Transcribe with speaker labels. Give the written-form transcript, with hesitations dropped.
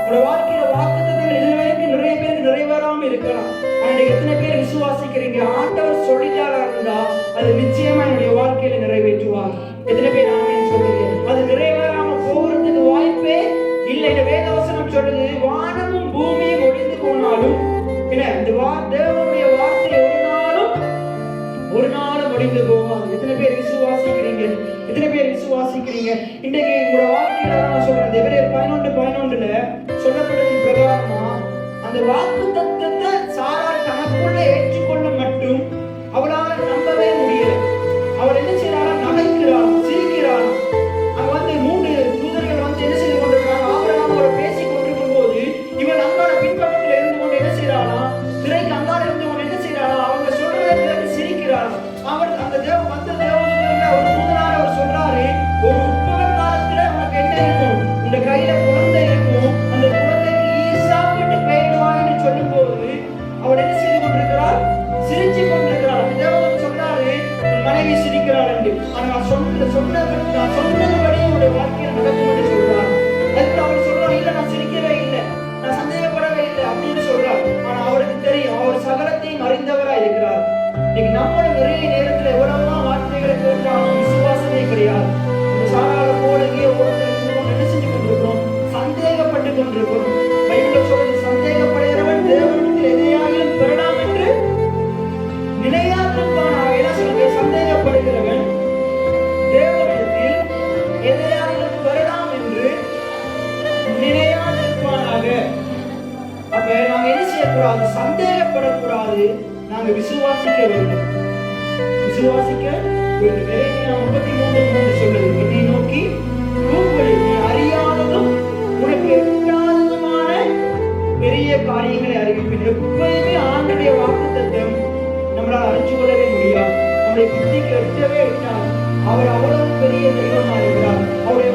Speaker 1: உங்க வாழ்க்கையில வாக்குத்தத்தங்கள் இதுவரைக்கும் நிறைய பேருக்கு நிறைவேறாம இருக்கலாம். ஆனா எத்தனை பேர் விசுவாசிக்கிறீங்க? ஆண்டவர் சொல்லிட்டாரா இருந்தா அது நிச்சயமா என்னுடைய வாழ்க்கையில நிறைவேற்றுவார். எத்தனை பேர் ஆமென் சொல்றீங்க? அது நிறைவேறாம போகிறதுக்கு வாய்ப்பே இல்லை. இந்த வேதவசனம் சொல்லுது, வானமும் பூமியும் ஒழிந்து போனாலும் என்ன இந்த தேவனுடைய வார்த்தை ஒரு நாளும் ஒழிந்து போகாது. எத்தனை பேர் விசுவாசிக்கிறீங்க? எத்தனை பேர் விசுவாசிக்கிறீங்க? இன்றைக்கு உங்களோட வாழ்க்கையில நான் சொல்றேன், எபிரேயர் 11:11 சொல்லப்பட்டதின் பிரகாரமா அந்த வாக்கு தத்தத்தை சாராள் தனக்குள்ள ஏற்றுக்கொள்ள மட்டும் அவளால் நம்பவே முடியல. அவள் என்ன செய்யறாளா? நகைக்கிறாள், சிரிக்கிறாள். அங்க வந்து 3 தூதர்கள் வந்து என்ன செய்து கொண்டிருக்கிறாங்க? ஆபிரகாம் அவரை பேசிக் கொண்டிருக்கும் போது இவள் அங்கால பின்பக்கத்தில் இருந்து கொண்டு என்ன செய்யறாளா? திரைக்கு அங்கால இருந்து கொண்டு என்ன செய்யறாளா? அவங்க சொல்றதை கேட்டு சிரிக்கிறாள். அவர் அந்த தேவதூதர்ல ஒரு தூதனார் அவர் சொல்றாரு, ஒரு உட்பக காலத்துல உனக்கு என்ன இருக்கும்? இந்த கையில குழந்தை இருக்கும், அந்த குழந்தைக்கு ஈசாக்கு பெயரிடுவான்னு சொல்லும் போது அவள் என்ன செய்து கொண்டிருக்கிறாள்? சிரிச்சு கொண்டிருக்கிறாள். அந்த தேவதூதன் சொன்னாரு, மனைவி சிரிக்கிறாள் என்று. ஆனா நான் சொன்னபடி உங்களுடைய வாழ்க்கையில் நடக்கும் என்று சொல்றார். அதுக்கு அவள் சொல்றாள், இல்ல நான் சிரிக்கவே இல்லை, நான் சந்தேகப்படவே இல்லை அப்படின்னு சொல்றாள். ஆனா அவருக்கு தெரியும், அவர் சகலத்தையும் அறிந்தவரா இருக்கிறார். இன்னைக்கு நம்மளும் நிறைய நேரத்துல எவ்வளவுதான் வார்த்தைகளை கேட்டாலும் விசுவாசமே கிடையாது. இந்த சாராள போல எங்கேயோ ஓடுறோம், என்ன செஞ்சு கொண்டிருக்கிறோம்? சந்தேகப்பட்டு கொண்டிருக்கிறோம். பைபிள் சொல்றது, சந்தேகப்படுகிறவன் தேவனிடத்தில் எதையாகிலும் பெறலாம் என்று நினையாதிருப்பானாக. என்ன சொல்லுங்க? சந்தேகப்படுகிறவன் தேவனிடத்தில் எதையாகிலும் பெறலாம் என்று நினையாதிருப்பானாக. அப்ப நாங்க என்ன செய்யக்கூடாது? சந்தேகப்படக்கூடாது. நாங்க விசுவாசிக்க வேண்டும். விசுவாசிக்க வேண்டும். 33:3 சொல்லுது, என்னை நோக்கி கூப்பிடு, நீ அறியாததும் உனக்கு எட்டாததுமான பெரிய காரியங்களை அறிவிப்பேன். எப்பயுமே ஆண்டவருடைய வாக்குத்தத்தம் நம்மளால் அறிஞ்சு கொள்ளவே முடியாது. நம்முடைய புத்திக்கு எட்டவே எட்டாது. அவர் அவ்வளவு பெரிய தெய்வமா இருக்கிறார். அவருடைய